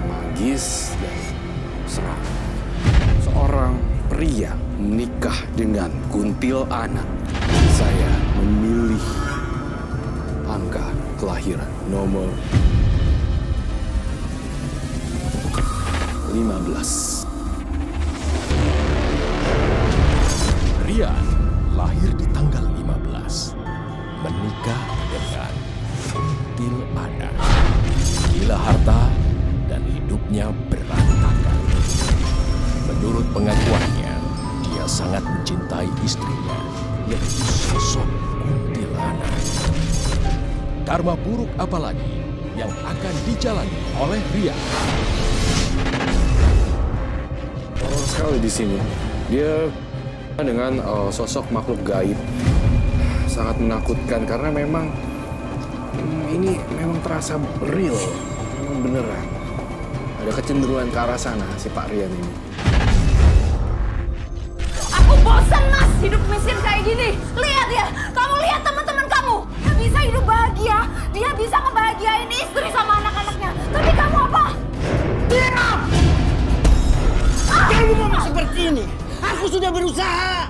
magis dan seram. Seorang pria menikah dengan kuntilanak. Saya memilih angka kelahiran nomor 15. Rian lahir di tanggal 15, menikah dengan kuntilanak. Gila harta dan hidupnya berantakan. Menurut pengakuannya, dia sangat mencintai istrinya, yaitu sosok kuntilanak. Karma buruk apalagi yang akan dijalani oleh Rian? Tolong sekali di sini. Dia dengan sosok makhluk gaib sangat menakutkan karena memang ini memang terasa real, memang beneran. Ada kecenderungan ke arah sana si Pak Rian ini. Aku bosan mas hidup miskin kayak gini. Lihat ya, kamu lihat teman-teman kamu. Dia bisa hidup bahagia, dia bisa ngebahagiain istri sama anak-anaknya. Tapi kamu apa? Diam! Kamu memang seperti ini. Aku sudah berusaha.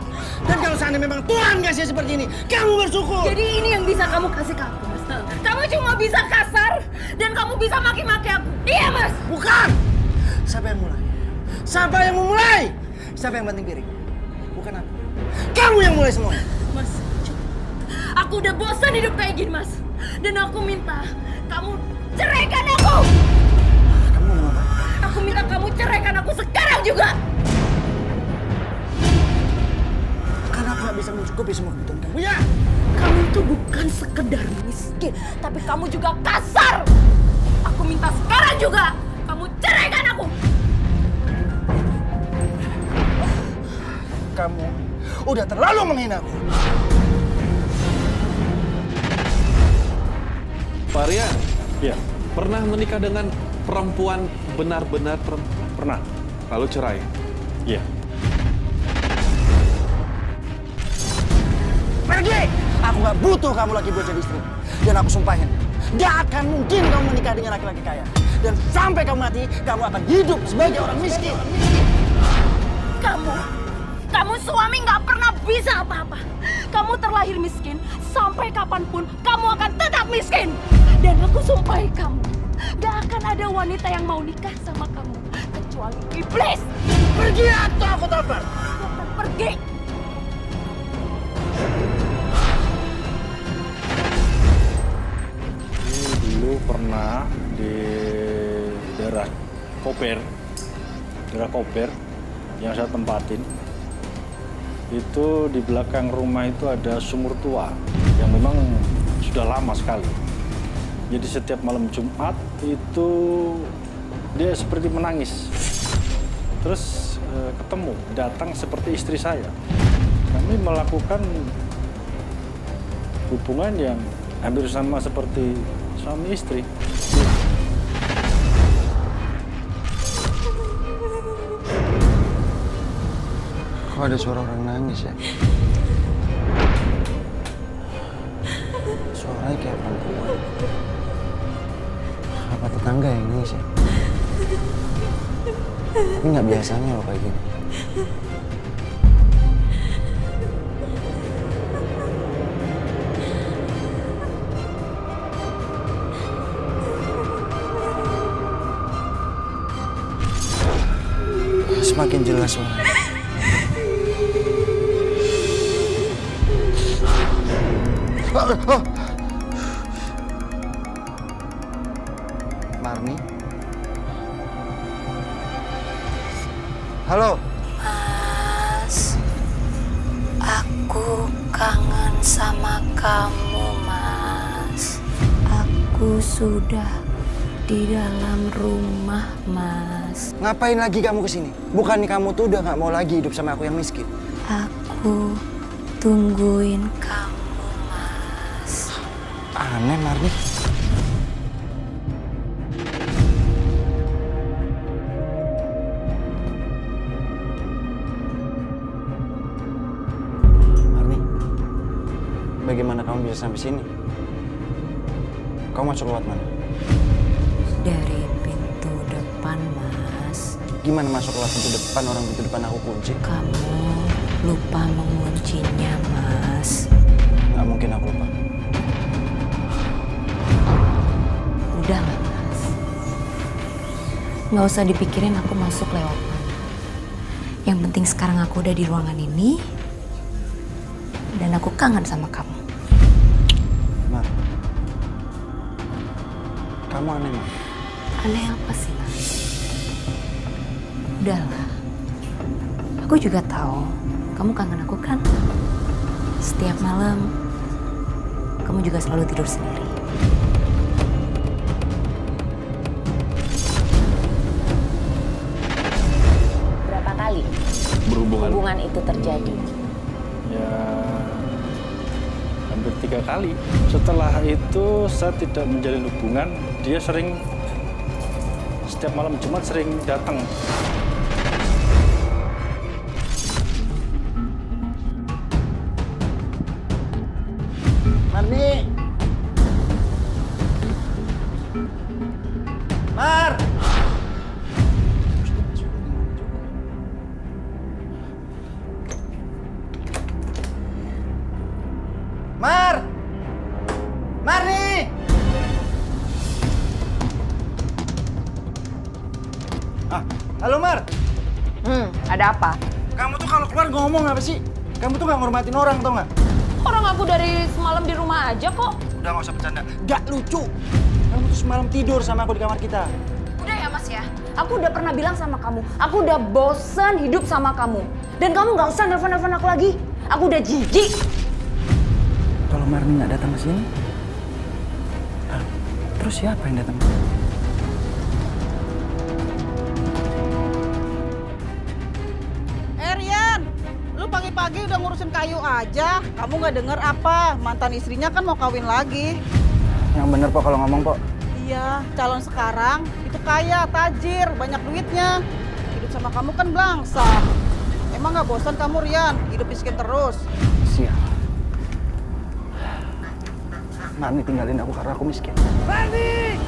Dan kalau seandainya memang Tuhan kasih seperti ini, kamu bersyukur. Jadi ini yang bisa kamu kasih ke aku mas. Kamu cuma bisa kasar dan kamu bisa maki-maki aku. Iya mas. Bukan. Siapa yang mulai? Siapa yang memulai? Siapa yang banting piring? Bukan aku. Kamu yang mulai semua. Mas, aku udah bosan hidup kayak gini mas. Dan aku minta kamu ceraikan aku. Kamu mau apa? Aku minta kamu ceraikan aku sekarang juga. Karena aku gak bisa mencukupi semua kebutuhan kamu. Ya. Kamu itu bukan sekedar miskin, tapi kamu juga kasar. Aku minta sekarang juga kamu ceraikan aku. Kamu udah terlalu menghina aku. Pak Rian, Iya, pernah menikah dengan perempuan benar-benar perempuan? pernah. Lalu cerai? Iya. Pergi! Aku gak butuh kamu lagi buat jadi istri. Dan aku sumpahin, gak akan mungkin kamu menikah dengan laki-laki kaya. Dan sampai kamu mati, kamu akan hidup sebagai orang miskin. Kamu suami nggak pernah bisa apa-apa. Kamu terlahir miskin, sampai kapanpun kamu akan tetap miskin. Dan aku sumpahi kamu, gak akan ada wanita yang mau nikah sama kamu kecuali iblis. Pergi atau aku tampar. Aku akan pergi. Ini dulu pernah di daerah Koper yang saya tempatin. Itu di belakang rumah itu ada sumur tua yang memang sudah lama sekali. Jadi setiap malam Jumat itu dia seperti menangis. Terus ketemu, datang seperti istri saya. Kami melakukan hubungan yang hampir sama seperti suami istri. Kok ada suara orang nangis ya? Suaranya kayak perempuan. Apa tetangga yang nangis ya? Tapi nggak biasanya loh kayak gini. Semakin jelas suaranya. Marni? Halo? Mas, aku kangen sama kamu, Mas. Aku sudah di dalam rumah, Mas. Ngapain lagi kamu kesini? Bukannya kamu tuh udah nggak mau lagi hidup sama aku yang miskin? Aku tungguin kamu, Mas. Aneh, Marni. Marni, bagaimana kamu bisa sampai sini? Kamu masuk lewat mana? Dari pintu depan. Gimana masuk lewat pintu depan, orang pintu depan aku kunci? Kamu lupa menguncinya, Mas. Nggak mungkin aku lupa. Udah lah, Mas. Nggak usah dipikirin aku masuk lewat mana. Yang penting sekarang aku udah di ruangan ini. Dan aku kangen sama kamu. Mar, kamu aneh, Mar. Aneh apa sih, Mas? Udahlah. Aku juga tahu kamu kangen aku kan? Setiap malam kamu juga selalu tidur sendiri. Berapa kali hubungan itu terjadi? Ya, hampir 3 kali. Setelah itu saya tidak menjalin hubungan. Dia sering setiap malam Jumat sering datang. Marni! Mar! Mar! Marni! Ah, halo Mar. Ada apa? Kamu tuh kalau keluar ngomong apa sih? Kamu tuh nggak ngormatin orang, tau nggak? Orang aku dari semalam di rumah aja kok. Udah nggak usah bercanda. Gak lucu. Kamu tuh semalam tidur sama aku di kamar kita. Udah ya Mas ya, aku udah pernah bilang sama kamu, aku udah bosan hidup sama kamu. Dan kamu nggak usah nelfon-nelfon aku lagi. Aku udah jijik. Kalau Marni nggak datang ke sini, terus siapa yang datang? Rian, lu pagi-pagi udah ngurusin kayu aja. Kamu nggak denger apa? Mantan istrinya kan mau kawin lagi. Yang bener Pok kalau ngomong Pok. Iya, calon sekarang itu kaya, tajir, banyak duitnya. Hidup sama kamu kan belangsa. Emang nggak bosan kamu Rian, hidup miskin terus? Sial. Marni tinggalin aku karena aku miskin. Marni!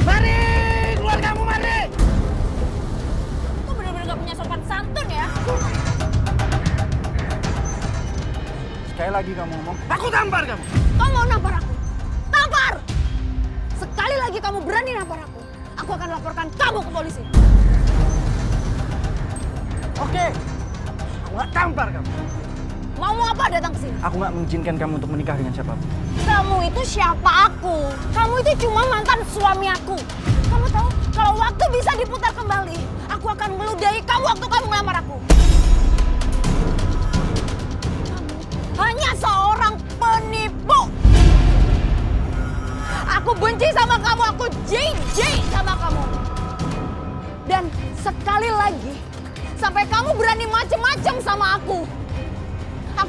Marni! Keluar kamu, Marni! Kamu bener-bener gak punya sopan santun ya. Sekali lagi kamu ngomong, Aku tampar kamu! Kamu mau nampar aku? Tampar! Sekali lagi kamu berani nampar aku akan laporkan kamu ke polisi. Oke. Aku nggak tampar kamu. Mau apa datang ke sini? aku nggak mengizinkan kamu untuk menikah dengan siapapun. Kamu itu siapa aku? Kamu itu cuma mantan suami aku. Kamu tahu, kalau waktu bisa diputar kembali, aku akan meludahi kamu waktu kamu ngelamar aku. Kamu hanya seorang penipu. Aku benci sama kamu, aku jijik sama kamu. Dan sekali lagi, sampai kamu berani macem-macem sama aku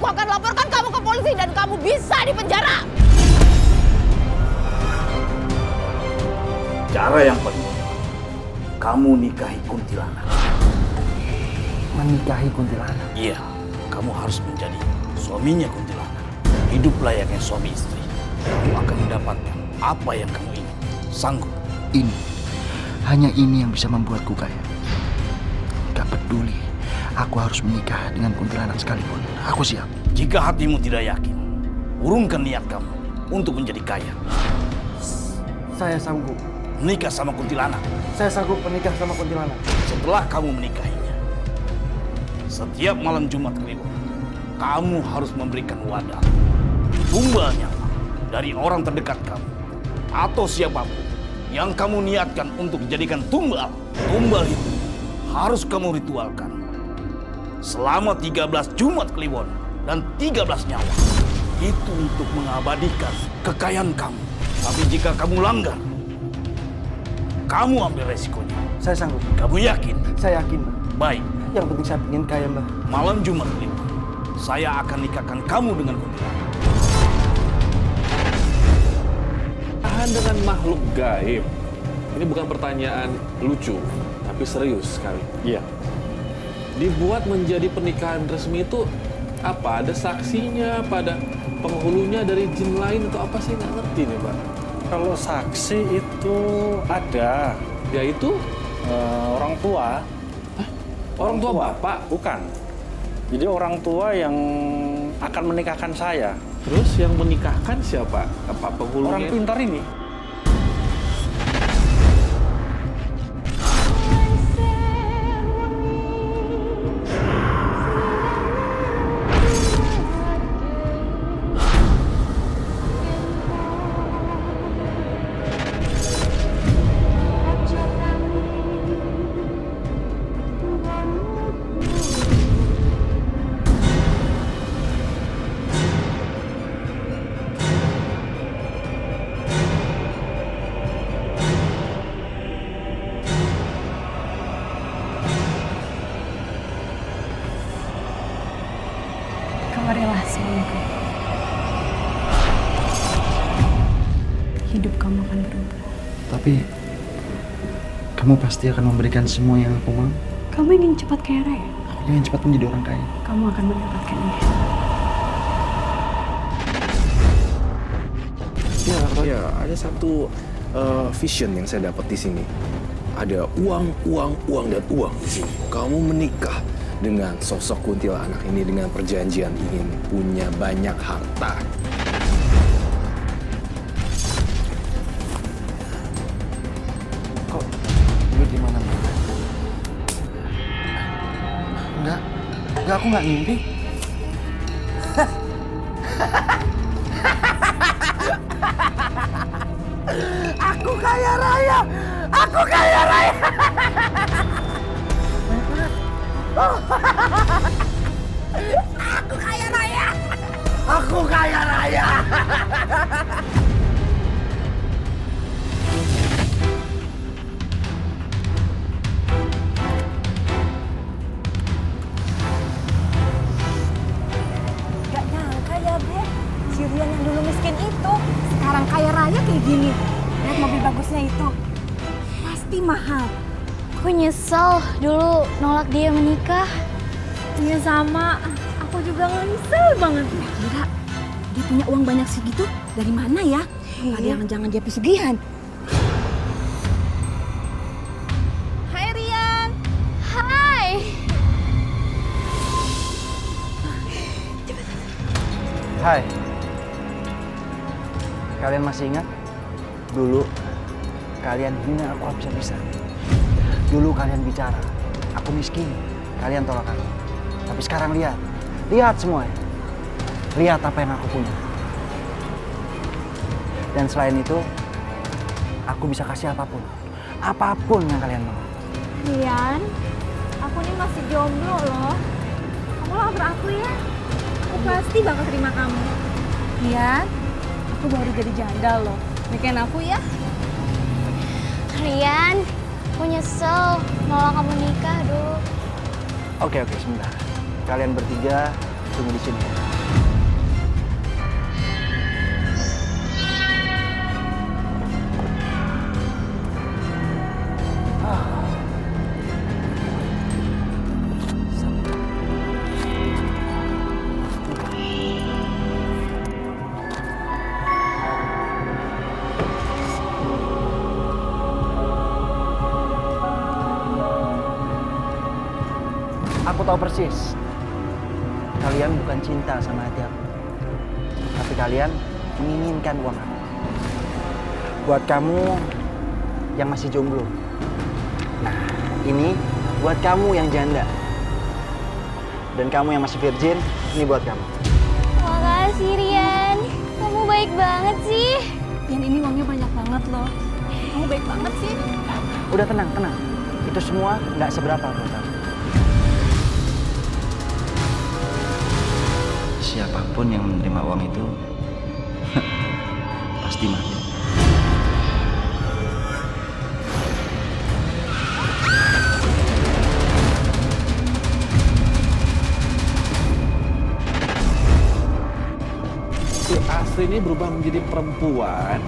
akan laporkan kamu ke polisi dan kamu bisa dipenjara. Cara yang kedua, kamu nikahi kuntilanak. Menikahi kuntilanak? Iya, kamu harus menjadi suaminya kuntilanak. Hidup layaknya suami istri. Kamu akan mendapatkan apa yang kamu ingin. Sanggup? Ini, hanya ini yang bisa membuatku kaya. Gak peduli, aku harus menikah dengan kuntilanak sekalipun. Aku siap. Jika hatimu tidak yakin, urungkan niat kamu untuk menjadi kaya. Saya sanggup. Menikah sama kuntilanak. Saya sanggup menikah sama kuntilanak. Setelah kamu menikahinya, setiap malam Jumat Kliwon, kamu harus memberikan wadah, tumbal nyawa dari orang terdekat kamu atau siapapun yang kamu niatkan untuk dijadikan tumbal. Tumbal itu harus kamu ritualkan selama 13 Jumat Kliwon dan 13 nyawa. Itu untuk mengabadikan kekayaan kamu. Tapi jika kamu langgar, kamu ambil resikonya. Saya sanggup. Kamu yakin? Saya yakin, Mbak. Baik. Yang penting saya ingin kaya, Mbak. Malam Jumat Kliwon, saya akan nikahkan kamu dengan kuntilanak. Tahan dengan makhluk gaib. Ini bukan pertanyaan lucu, tapi serius sekali. Iya. Dibuat menjadi pernikahan resmi itu apa? Ada saksinya, apa ada penghulunya dari jin lain atau apa sih? Nggak ngerti nih Pak. Kalau saksi itu ada, Yaitu Orang tua. orang tua bapak. Bukan. Jadi orang tua yang akan menikahkan saya. Terus yang menikahkan siapa? Apa Orang penghulunya? pintar ini. Kau rela suamiku. Hidup kamu akan berubah. Tapi kamu pasti akan memberikan semua yang aku mau. Kamu ingin cepat kaya raya? Aku ingin cepat menjadi orang kaya. Kamu akan mendapatkannya. Ya, ada satu vision yang saya dapat di sini. Ada uang, dan uang di sini. Kamu menikah dengan sosok kuntilanak ini dengan perjanjian ingin punya banyak harta. Kok duit di mana-mana? Enggak, aku nggak ngimpi. Aku kaya raya! Aku kaya raya! Aku kaya raya! Aku kaya raya! Gak nyangka ya, Bre. Si Rian yang dulu miskin itu sekarang kaya raya kayak gini. Lihat mobil bagusnya itu. Pasti mahal. Aku nyesel dulu nolak dia menikah. Iya sama. Aku juga nyesel banget. Kira dia punya uang banyak segitu dari mana ya? Ada jangan-jangan dia pesugihan. Hai Rian. Hai. Hai. Kalian masih ingat? Dulu kalian hina aku habis-habisan. Dulu kalian bicara, aku miskin, kalian tolak aku. Tapi sekarang lihat semuanya. Lihat apa yang aku punya. Dan selain itu, aku bisa kasih apapun. Apapun yang kalian mau. Rian, aku ini masih jomblo loh. Kamu lamar aku ya. Aku pasti bakal terima kamu. Rian, aku baru jadi janda loh. Nikahin aku ya. Rian, aku nyesel nolak kamu nikah dulu. Oke, sebentar. Kalian bertiga tunggu di sini. Aku tahu persis, kalian bukan cinta sama hati aku. Tapi kalian menginginkan uang aku. Buat kamu yang masih jomblo. Nah, ini buat kamu yang janda. Dan kamu yang masih virgin, ini buat kamu. Makasih Rian, kamu baik banget sih. Rian ini uangnya banyak banget loh. Kamu baik banget sih. Udah tenang. Itu semua nggak seberapa buat kamu. Siapapun yang menerima uang itu pasti mati. Si Astri ini berubah menjadi perempuan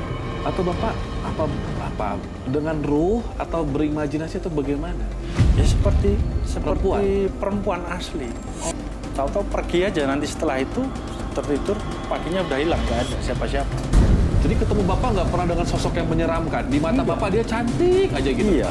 atau bapak apa dengan ruh atau berimajinasi atau bagaimana? Ya seperti Perempuan? perempuan asli. Tahu-tahu pergi aja, nanti setelah itu tertidur paginya udah hilang, nggak ada siapa-siapa. Jadi ketemu Bapak nggak pernah dengan sosok yang menyeramkan. Di mata Bapak dia cantik aja gitu. Iya.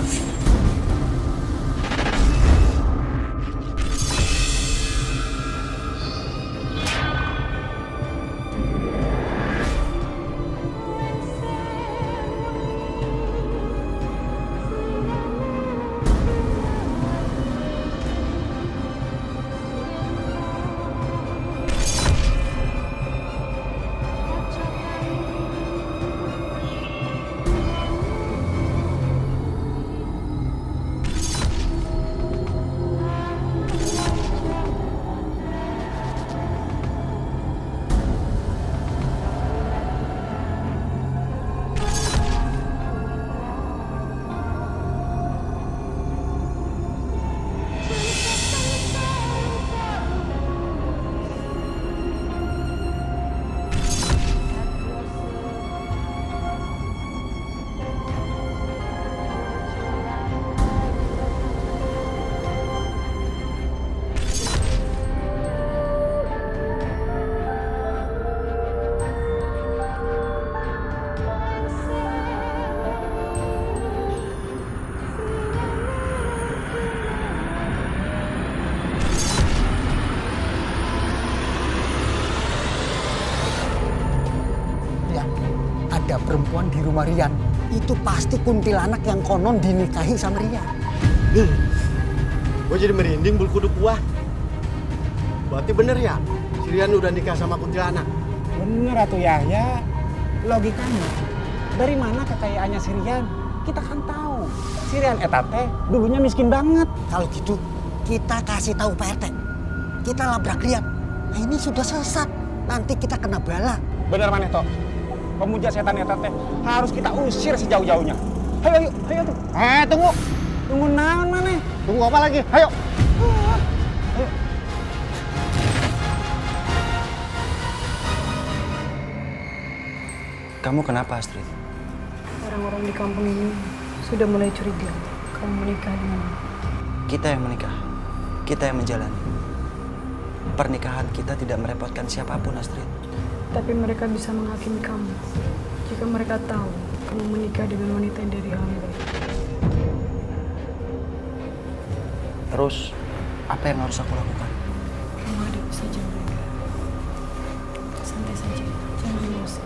Ada perempuan di rumah Rian. Itu pasti kuntilanak yang konon dinikahi sama Rian. Gue jadi merinding bulu kuduk gua. Berarti bener ya, si Rian udah nikah sama kuntilanak? Bener atuh Yahya. Logikanya, dari mana kekayaannya si Rian? Kita kan tahu, si Rian eta teh dulunya miskin banget. Kalau gitu, kita kasih tahu Pak RT. Kita labrak Rian. Nah, ini sudah sesat. Nanti kita kena bala. Bener maneh toh. Pemuja setan eta teh harus kita usir sejauh-jauhnya. Ayo, ayo tuh. Tunggu. Tunggu naon maneh? Tunggu apa lagi? Ayo. Ayo. Kamu kenapa, Astrid? Orang-orang di kampung ini sudah mulai curiga kamu menikah dengan aku. Kita yang menikah. Kita yang menjalani. Pernikahan kita tidak merepotkan siapapun, Astrid. Tapi mereka bisa menghakimi kamu jika mereka tahu kamu menikah dengan wanita yang dari hamba. Terus, apa yang harus aku lakukan? Kamu hadapi saja mereka. Santai saja, jangan emosi.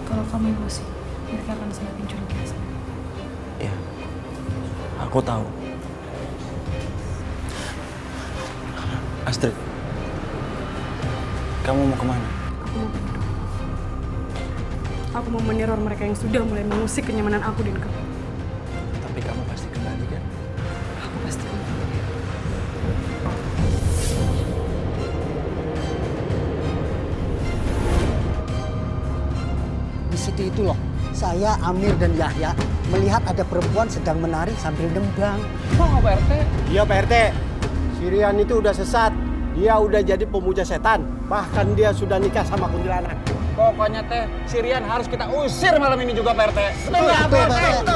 Kalau kamu emosi, mereka akan semakin curiga sama kamu. Ya, aku tahu. Astrid, kamu mau kemana? Aku mau meneror mereka yang sudah mulai mengusik kenyamanan aku dan kamu. Tapi kamu pasti kembali kan? Aku pasti kembali. Di situ itu loh, saya, Amir, dan Yahya melihat ada perempuan sedang menari sambil nembang. Oh, Pak RT. Iya Pak RT, si Rian itu udah sesat. Dia udah jadi pemuja setan. Bahkan dia sudah nikah sama kuntilanak. Pokoknya teh, si Rian harus kita usir malam ini juga, Pak RT. Betul nggak, Pak RT?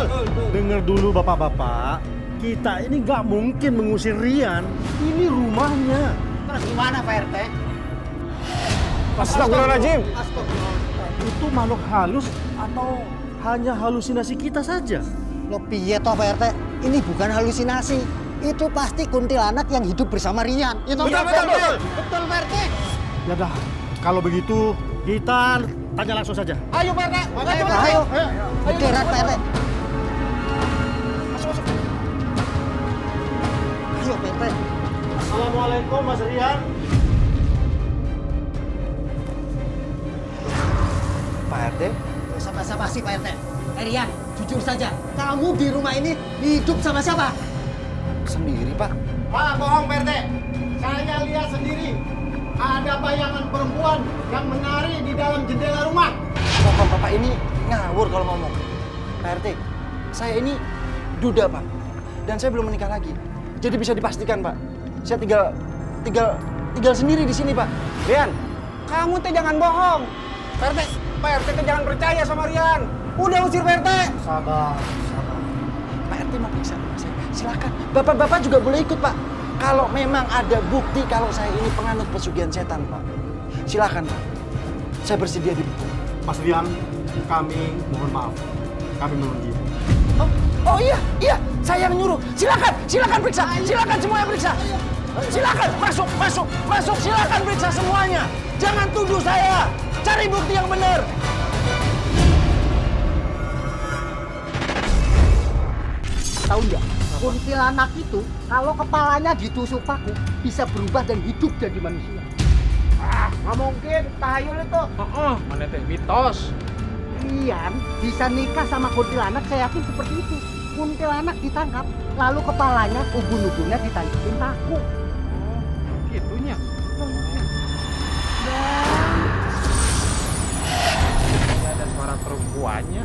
Dengar dulu bapak-bapak, kita ini nggak mungkin mengusir Rian. Ini rumahnya. Terus gimana Pak RT? Astagfirullahaladzim. Itu makhluk halus atau hanya halusinasi kita saja? Lo piye toh Pak RT? Ini bukan halusinasi. Itu pasti kuntilanak yang hidup bersama Rian. Itu Betul. Betul Pak RT. Ya dah, kalau begitu kita tanya langsung saja. Ayo, Pak RT. Ayo. Bederan Pak RT. Masuk. Ayo Pak RT. Assalamualaikum Mas Rian. Pak RT, Sama siapa sih Pak RT? Rian, jujur saja. Kamu di rumah ini hidup sama siapa? sendiri, Pak. Pak, bohong Pak RT. Saya lihat sendiri. Ada bayangan perempuan yang menari di dalam jendela rumah. Bapak ini ngawur kalau ngomong. Pak RT, saya ini duda, Pak. Dan saya belum menikah lagi. Jadi bisa dipastikan, Pak. Saya tinggal sendiri di sini, Pak. Rian, kamu teh jangan bohong. Pak RT teh jangan percaya sama Rian. Udah usir Pak RT. Sabar. Pak RT mau periksa rumah saya. Silakan. Bapak-bapak juga boleh ikut, Pak. Kalau memang ada bukti kalau saya ini penganut pesugihan setan, Pak. Silakan, Pak. Saya bersedia dipukul. Mas Rian, Kami mohon maaf. Kami mohon diri. Oh iya, saya yang nyuruh. Silakan periksa. Silakan semuanya periksa. Silakan masuk. Silakan periksa semuanya. Jangan tuduh saya. Cari bukti yang benar. Tahu nggak? Kuntilanak itu kalau kepalanya ditusuk paku bisa berubah dan hidup jadi manusia. Nggak mungkin, tahayul itu. Mana teh mitos. Ian bisa nikah sama kuntilanak, saya yakin seperti itu. Kuntilanak ditangkap, lalu kepalanya, ubun-ubunnya ditangkapin paku. Gitunya. Ada suara perempuannya.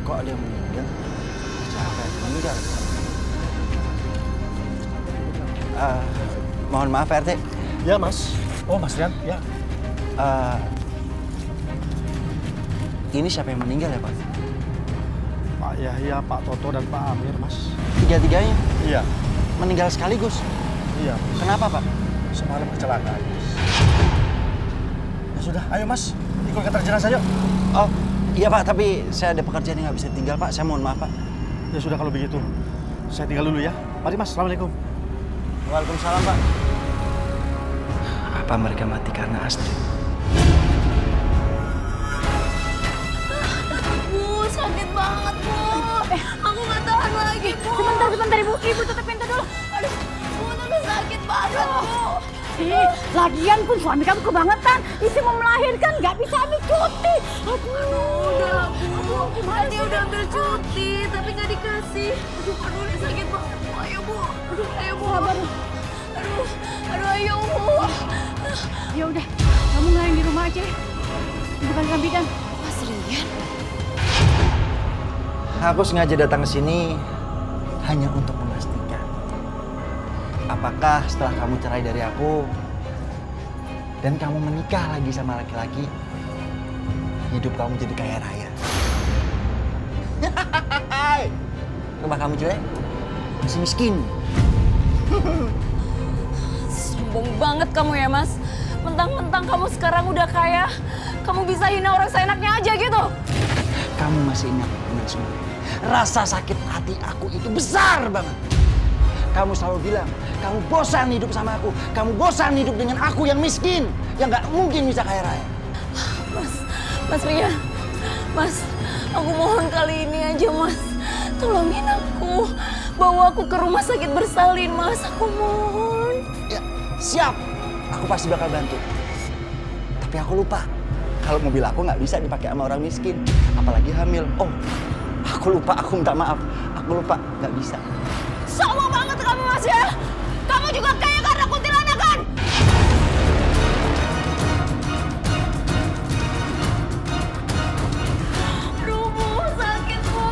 Kok ada yang meninggal? Siapa yang meninggal? Mohon maaf Pak RT. Ya Mas. Oh Mas Rian, ya. Ini siapa yang meninggal ya Pak? Pak Yahya, Pak Toto, dan Pak Amir, Mas. Tiga-tiganya Iya, meninggal sekaligus. iya. Kenapa Pak? Semalam kecelakaan. Ya sudah, ayo Mas. Ikut ke jenazah yuk. Oh iya Pak, tapi saya ada pekerjaan yang nggak bisa tinggal Pak. Saya mohon maaf Pak. Ya sudah kalau begitu. Saya tinggal dulu ya. Mari Mas, Assalamualaikum. Waalaikumsalam Pak. Apa mereka mati karena Astrid? Bu, sakit banget, Bu. Aku nggak tahan lagi, Bu. Sebentar Ibu. Ibu tutup pintu dulu. Aduh, Bu, tapi sakit banget, Bu. Lagian pun suami kamu kebangetan. Isi mau melahirkan nggak bisa ambil cuti. Udah, Bu. Tadi udah ambil cuti, tapi nggak dikasih. Aduh, ini sakit banget, Bu. Ayo, Bu. Ayo, Bu. Aduh, ayo, Bu. Ya udah, kamu ngelain di rumah aja. Bukan dalam bidan. Mas Rian. Aku sengaja datang ke sini hanya untuk memastikan apakah setelah kamu cerai dari aku dan kamu menikah lagi sama laki-laki, hidup kamu jadi kaya raya. Rumah kamu jelek, masih miskin. Sombong banget kamu ya, Mas. Mentang-mentang kamu sekarang udah kaya, kamu bisa hina orang seenaknya aja gitu. Kamu masih ingat dengan semua. Rasa sakit hati aku itu besar banget. Kamu selalu bilang, kamu bosan hidup sama aku. Kamu bosan hidup dengan aku yang miskin, yang nggak mungkin bisa kaya raya. Mas Rian, Mas, aku mohon kali ini aja, Mas. Tolongin aku, bawa aku ke rumah sakit bersalin, Mas. Aku mohon. Ya, siap. Aku pasti bakal bantu. Tapi aku lupa. Kalau mobil aku nggak bisa dipakai sama orang miskin. Apalagi hamil. Oh, aku lupa. Aku minta maaf. Aku lupa. Nggak bisa. Sombong banget kamu, Mas ya. Kamu juga kaya karena kuntilanak kan? Aduh, Bu, sakit, Bu.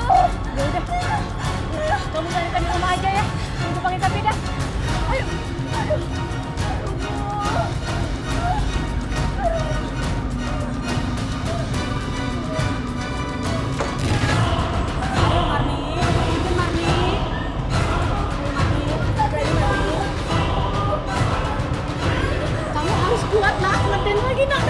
Ya udah, kamu carikan di rumah aja ya. Ibu panggil kami dah. Ayo, aduh. Kamu harus kuat nak. Neden lagi nak.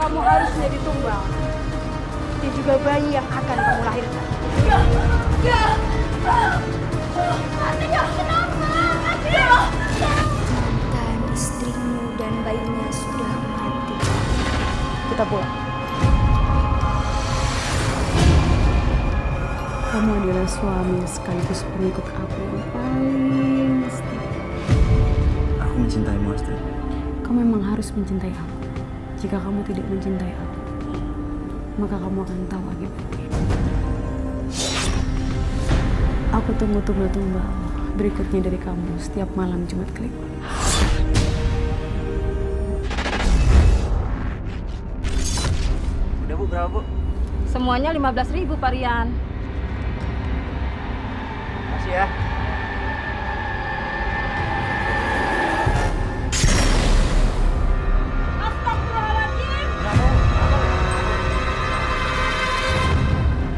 Kamu harus menjadi tumbal. Dan juga bayi yang akan kamu lahirkan. Dan istrimu dan bayinya sudah mati. Kita pulang. Kamu adalah suami sekaligus pengikut aku yang paling setia. Aku mencintaimu, Astrid. Kamu memang harus mencintai aku. Jika kamu tidak mencintai aku, maka kamu akan tahu akibatnya. Aku tunggu tumbal berikutnya dari kamu setiap malam Jumat Kliwon. Udah Bu, berapa Bu? Semuanya 15.000 Pak Rian. Makasih ya.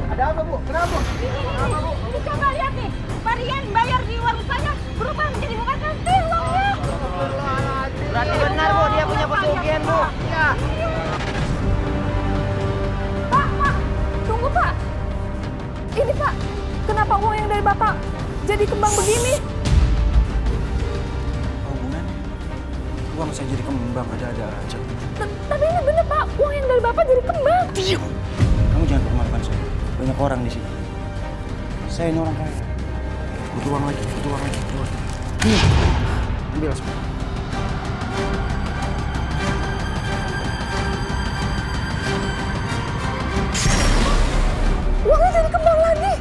Ada apa Bu? Kenapa? Ini coba lihat nih, Pak Rian bayar di warung saya berubah menjadi muka kantin uangnya. Berarti benar Bu, dia punya pesugihan Bu. Pak, tunggu Pak. Ini Pak, kenapa uang yang dari Bapak jadi kembang begini? Oh, hubungannya? Uang saya jadi kembang, ada-ada aja. Tapi ini bener Pak, uang yang dari Bapak jadi kembang. Diam! Kamu jangan permalukan saya. Banyak orang di sini. Saya ini orang kaya. Butuh uang lagi. Ambil semua. Uangnya jadi kembang lagi.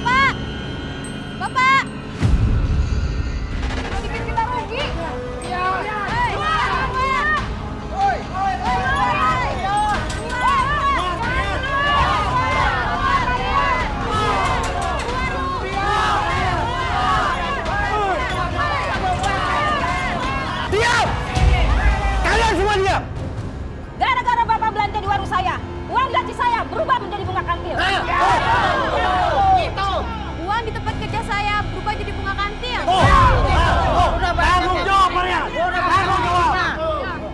Pak! Bapak! Mau bikin kita rugi? Iya. Diam! Kalian semua diam! Gara-gara Bapak belanja di warung saya, uang gaji saya berubah menjadi bunga kantil. Itu! Uang di tempat kerja saya berubah jadi bunga kantil. Tanggung jawab kalian! Tanggung jawab!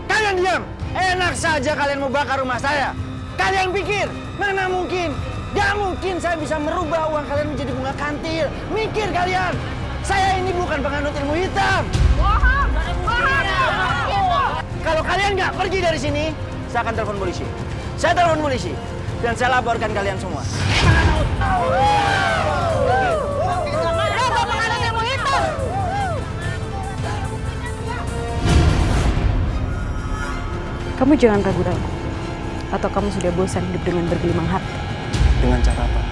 Kalian diam! Enak saja kalian mau bakar rumah saya. Kalian pikir, mana mungkin? Gak mungkin saya bisa merubah uang kalian menjadi bunga kantil. Mikir kalian! Saya ini bukan penganut ilmu hitam. Kalau kalian nggak pergi dari sini, saya akan telepon polisi. Saya telepon polisi dan saya laporkan kalian semua. Kamu jangan ragu-ragu. Atau kamu sudah bosan hidup dengan bergelimang hati? Dengan cara apa?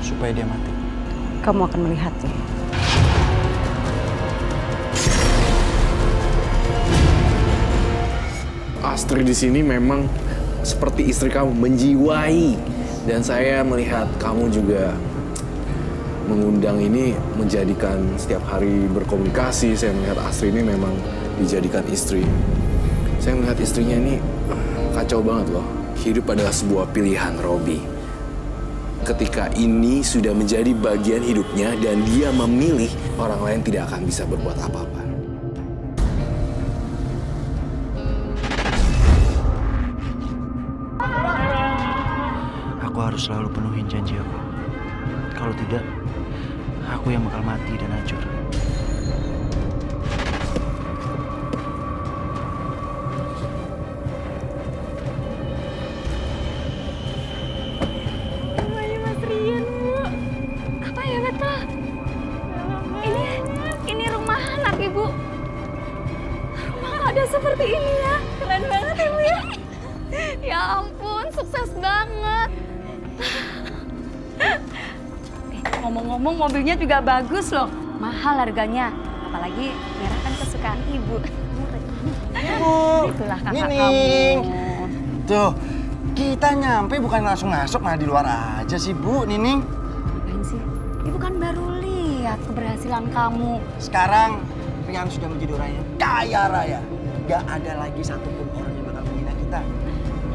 Supaya dia mati. Kamu akan melihatnya. Astrid di sini memang seperti istri kamu, menjiwai. Dan saya melihat kamu juga mengundang ini, menjadikan setiap hari berkomunikasi. Saya melihat Astrid ini memang dijadikan istri. Saya melihat istrinya ini kacau banget loh. Hidup adalah sebuah pilihan, Robi. Ketika ini sudah menjadi bagian hidupnya dan dia memilih, orang lain tidak akan bisa berbuat apa-apa. Aku harus selalu penuhin janji aku. Kalau tidak, aku yang bakal mati dan hancur. Namanya Mas Rian, Bu. Apa ya, betul? Ini rumah anak Ibu. Rumah ada seperti ini ya. Keren banget Ibu ya. Ya ampun, sukses banget. Ngomong-ngomong mobilnya juga bagus loh. Mahal harganya. Apalagi merah kan kesukaan Ibu. Ibu, Itulah kakak Nining. kamu. Tuh, kita nyampe bukan langsung masuk, malah di luar aja sih Bu, Nining. Ngapain sih? Ibu kan baru lihat keberhasilan kamu. Sekarang Rian sudah menjadi orang yang kaya raya. Gak ada lagi satupun orang yang bakal menghina kita.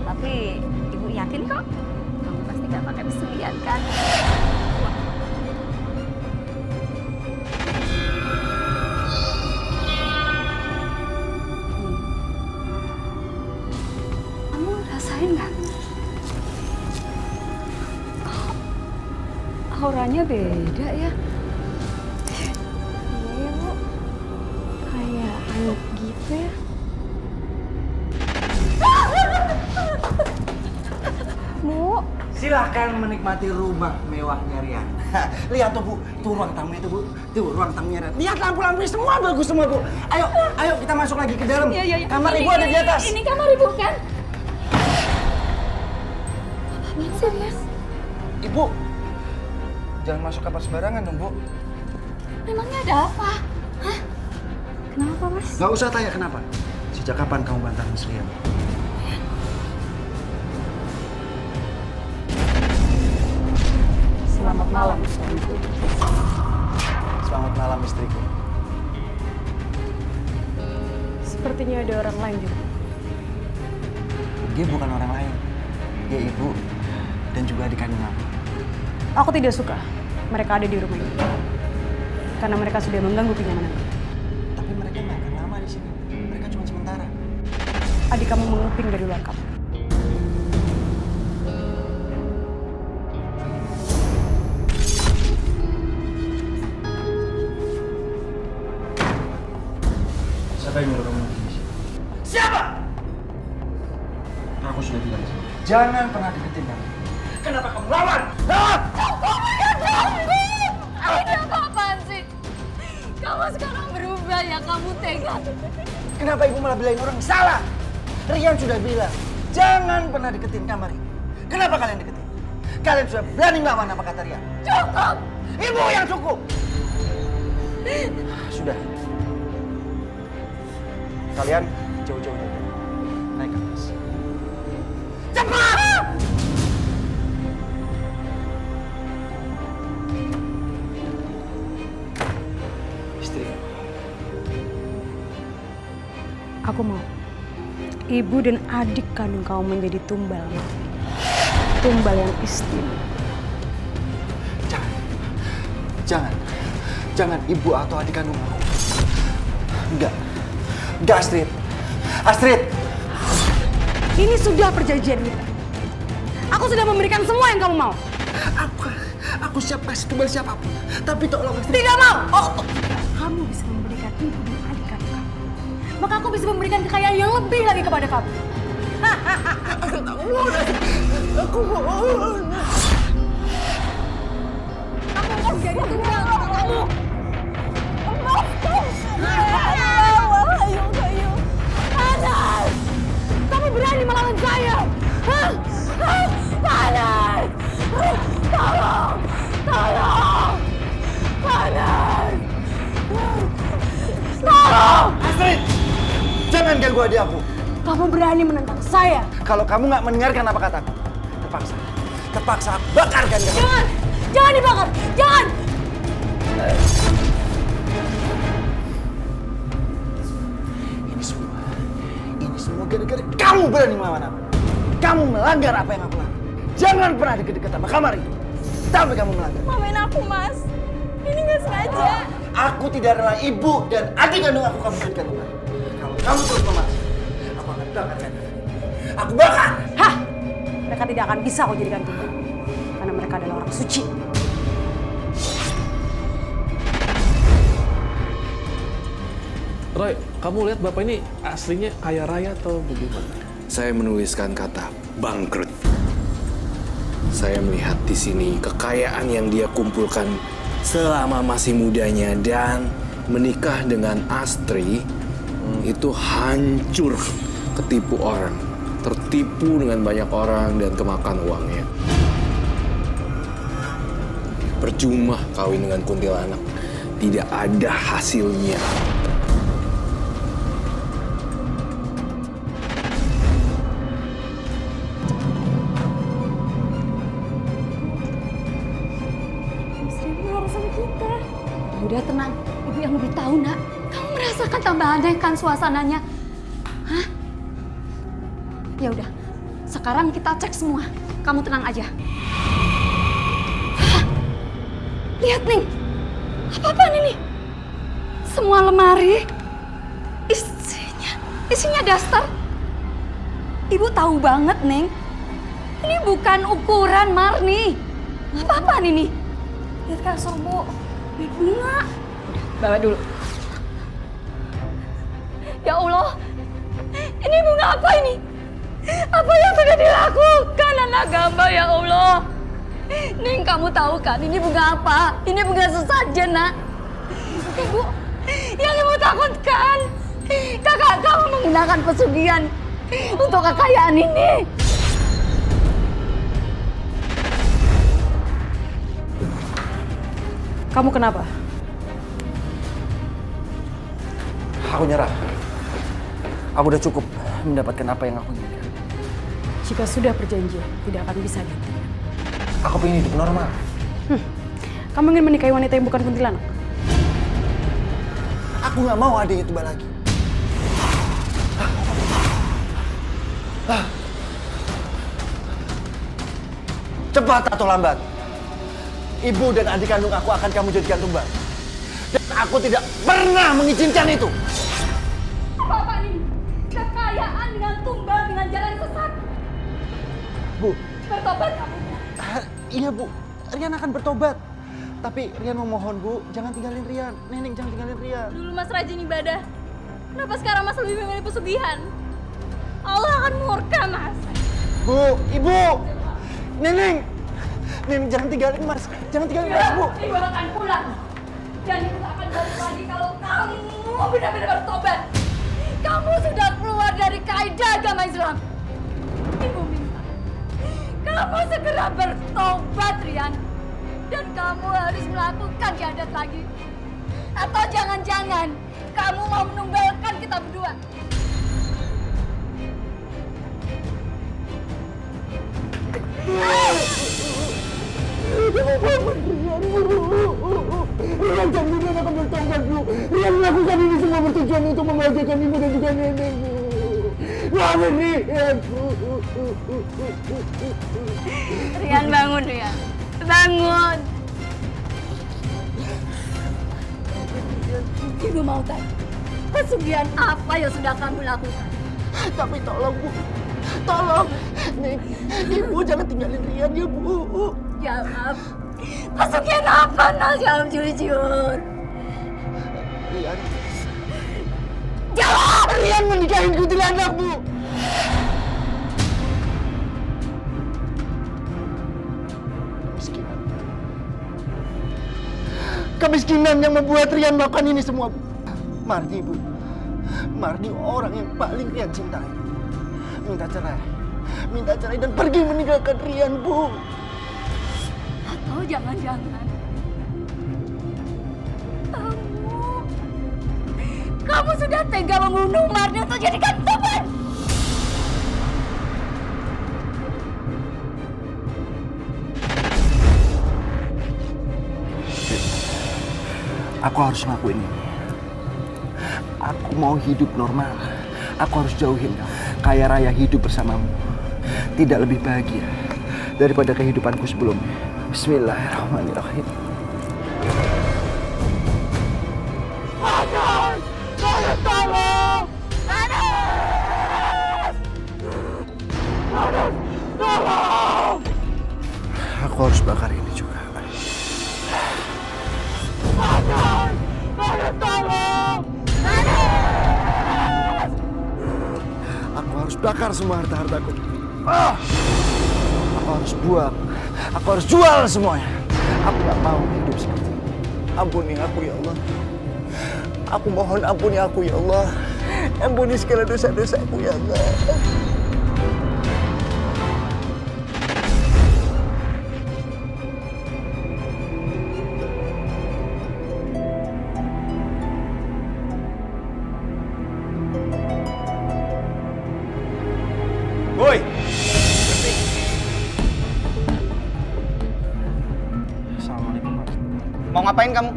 Tapi Ibu yakin kok? Kamu pasti gak pakai pesugihan kan? Kamu rasain nggak? Kok auranya beda ya? Iya ya Bu. juga ya. Bu, Silahkan menikmati rumah mewahnya Rian. Lihat tuh Bu, itu ruang tamunya tuh Bu. Tuh ruang tamunya Rian. Lihat lampu-lampunya semua bagus semua Bu. Ayo kita masuk lagi ke dalam. Iya. Kamar Ibu ada di atas. Ini kamar Ibu kan? Apaan sih, Mas? Ibu, jangan masuk kamar sembarangan dong Bu. Memangnya ada apa? Hah? Kenapa, Mas? Gak usah tanya kenapa. Sejak kapan kamu bantah Mas Rian? Selamat malam. Selamat malam istriku. Sepertinya ada orang lain juga. Dia bukan orang lain. Dia ibu dan juga adik kandung aku. Aku tidak suka mereka ada di rumah ini. Karena mereka sudah mengganggu kenyamanan aku. Tapi mereka nggak akan lama di sini. Mereka cuma sementara. Adik kamu menguping dari luar kamar. Siapa yang nyuruh kamu di sini? Siapa? Aku sudah bilang sama. Jangan pernah deketin kamu. Kenapa kamu lawan? Lawan! Ini apa-apaan sih? Kamu sekarang berubah ya, kamu tega. Kenapa ibu malah belain orang? Salah! Rian sudah bilang, jangan pernah deketin kamar ini. Kenapa kalian deketin? Kalian sudah berani melawan apa kata Rian? Cukup! Ibu yang cukup! Sudah. Kalian jauh-jauh dari ini. Naik ke atas. Cepat! Istri. Aku mau ibu dan adik kandung kamu menjadi tumbal. Tumbal yang istimewa. Jangan ibu atau adik kandung aku. Enggak Astrid. Astrid! Ini sudah perjanjian kita. Aku sudah memberikan semua yang kamu mau. Aku siap kasih tumbal siapapun. Tapi tolong Astrid. Tidak mau! Kamu bisa memberikan ibu dan adik kandung kamu. Maka aku bisa memberikan kekayaan yang lebih lagi kepada kamu. Aku mohon. Aku akan jadi tumbal kamu. Kayu. Panas! Kamu berani melawan saya? Hah? Panas! Tolong! Panas! Tolong! Astrid! Jangan ganggu adik aku. Kamu berani menentang saya? Kalau kamu nggak mendengarkan apa kataku, terpaksa aku bakarkan kamu. Jangan dibakar! Jangan! Ini semua gara-gara kamu berani melawan aku. Kamu melanggar apa yang aku lakukan. Jangan pernah deket-deket sama kamar itu. Sampai kamu melanggar. Maafin aku, Mas. Ini nggak sengaja. Aku tidak rela ibu dan adik kandung aku kamu jadikan rumah. Kalau kamu terus memaksa, aku akan bakarkan. Aku bakar! Hah! Mereka tidak akan bisa kau jadikan tumbal. Karena mereka adalah orang suci. Roy, kamu lihat bapak ini aslinya kaya raya atau bagaimana? Saya menuliskan kata bangkrut. Saya melihat di sini kekayaan yang dia kumpulkan selama masih mudanya dan menikah dengan Astri itu hancur, ketipu orang, tertipu dengan banyak orang dan kemakan uangnya. Percuma kawin dengan kuntilanak, tidak ada hasilnya. Udah tenang, ibu yang lebih tahu, Nak. Kamu merasakan tambah aneh kan suasananya? Hah? Ya udah, sekarang kita cek semua. Kamu tenang aja. Hah? Lihat nih, apa-apaan ini? Semua lemari isinya daster. Ibu tahu banget, Neng. Ini bukan ukuran Marni. Apa-apaan ini? Lihat kasur, Bu. Bunga. Udah, bawa dulu. Ya Allah, ini bunga apa ini? Apa yang sudah dilakukan anak hamba ya Allah? Ning, kamu tahu kan ini bunga apa? Ini bunga sesajen, nak. Ibu, yang ibu takutkan, kakak kamu menggunakan pesugihan untuk kekayaan ini. Kamu kenapa? Aku nyerah. Aku udah cukup mendapatkan apa yang aku inginkan. Jika sudah perjanjian, tidak akan bisa dihentikan. Aku pengen hidup normal. Kamu ingin menikahi wanita yang bukan kuntilanak? Aku nggak mau adanya Tuba lagi. Cepat atau lambat, ibu dan adik kandung aku akan kamu jadikan tumbal. Dan aku tidak pernah mengizinkan itu. Apa ini? Kekayaan dengan tumbal dengan jalan sesat. Bu. Bertobat kamu. Iya Bu, Rian akan bertobat. Tapi Rian memohon Bu, jangan tinggalin Rian. Neneng jangan tinggalin Rian. Dulu Mas rajin ibadah. Kenapa sekarang Mas lebih memilih pesugihan? Allah akan murka, Mas. Bu, Ibu, Neneng jangan tinggalin Mas. Jangan tinggalin Mas, Bu. Ibu akan pulang. Dan ibu akan balik lagi kalau kamu benar-benar bertobat. Kamu sudah keluar dari kaidah agama Islam. Ibu minta kamu segera bertobat, Rian. Dan kamu harus melakukan syahadat lagi. Atau jangan-jangan kamu mau menumbalkan kita berdua. Rian jangan akan bertobat, Bu. Rian melakukan ini semua bertujuan untuk membahagiakan ibu dan juga nenek, Bu. Bangun, Rian. Rian, bangun, Rian. Bangun. Ibu mau tanya, pesugihan apa yang sudah kamu lakukan? Tapi tolong, Bu. Tolong. Nih, Ibu jangan tinggalin Rian ya, Bu. Jawab. Pesugihan apa, Nak? Jawab jujur. Rian. Jawab! Rian menikahin kuntilanak, Bu. Kemiskinan yang membuat Rian melakukan ini semua, Bu. Mardi, Bu. Mardi orang yang paling Rian cintai. Minta cerai dan pergi meninggalkan Rian, Bu. Atau jangan-jangan kamu sudah tega membunuh Mardi untuk jadikan tumbal. Aku harus ngelakuin ini. Aku mau hidup normal. Aku harus jauhin kamu. Kaya raya hidup bersamamu. Tidak lebih bahagia daripada kehidupanku sebelumnya. Bismillahirrahmanirrahim. Tolong! Tolong! Aku harus bakar ini juga. Tolong! Aku harus bakar semua harta-hartaku. Aku harus buang. Aku harus jual semuanya. Aku gak mau hidup seperti ini. Ampuni aku ya Allah. Aku mohon ampuni aku ya Allah. Ampuni segala dosa-dosaku ya Allah. Woi! Assalamualaikum Pak. Mau ngapain kamu?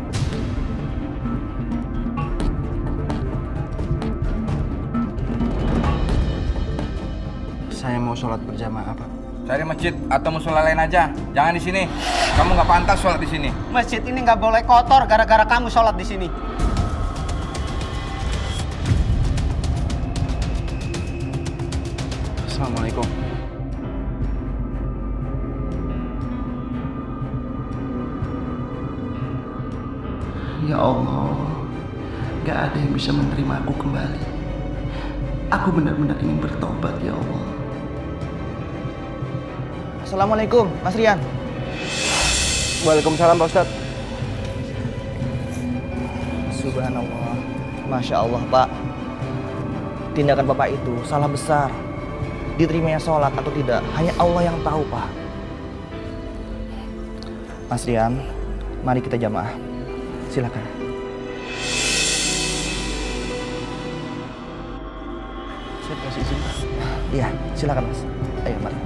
Saya mau sholat berjamaah, Pak. Cari masjid atau musola lain aja. Jangan di sini. Kamu nggak pantas sholat di sini. Masjid ini nggak boleh kotor gara-gara kamu sholat di sini. Assalamualaikum. Ya Allah, gak ada yang bisa menerima aku kembali. Aku benar-benar ingin bertobat, ya Allah. Assalamualaikum, Mas Rian. Waalaikumsalam, Pak Ustadz. Subhanallah. Masya Allah, Pak. Tindakan Bapak itu salah besar. Diterimanya sholat atau tidak, hanya Allah yang tahu, Pak. Mas Rian, mari kita jamaah. Silakan. Saya kasih izin, Pak. Iya, silakan, Mas. Ayo, mari.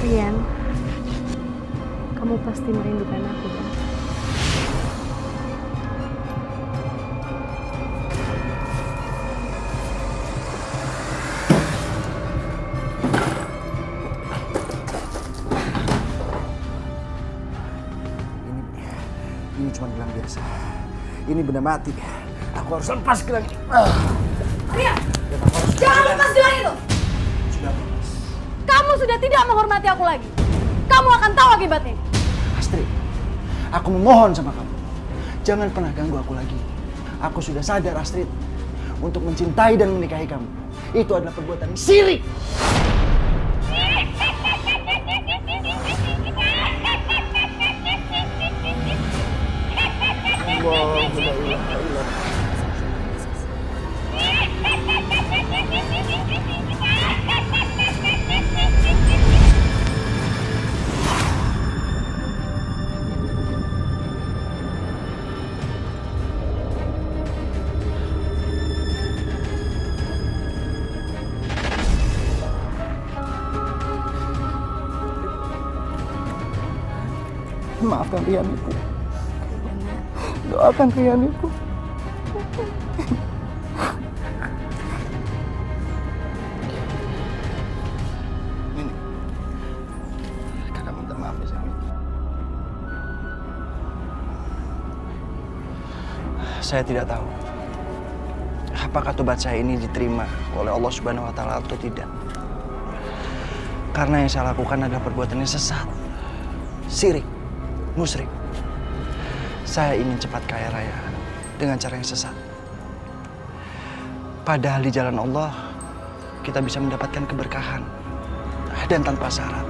Rian, kamu pasti merindukan aku kan? Ini cuma gelang biasa. Ini benda mati. Aku harus lepas gelang ini. Rian, jangan lepas gelang itu! Sudah, Mas. Kamu sudah tidak menghormati aku lagi. Kamu akan tahu akibatnya. Astrid, aku memohon sama kamu. Jangan pernah ganggu aku lagi. Aku sudah sadar, Astrid. Untuk mencintai dan menikahi kamu. Itu adalah perbuatan syirik. Maafkan Rian, Ibu. Doakan Rian, Ibu. Ini. Kakak minta maaf ya, sayang. Saya tidak tahu apakah tobat saya ini diterima oleh Allah Subhanahu wa taala atau tidak. Karena yang saya lakukan adalah perbuatan yang sesat, syirik, musyrik. Saya ingin cepat kaya raya dengan cara yang sesat. Padahal di jalan Allah kita bisa mendapatkan keberkahan dan tanpa syarat.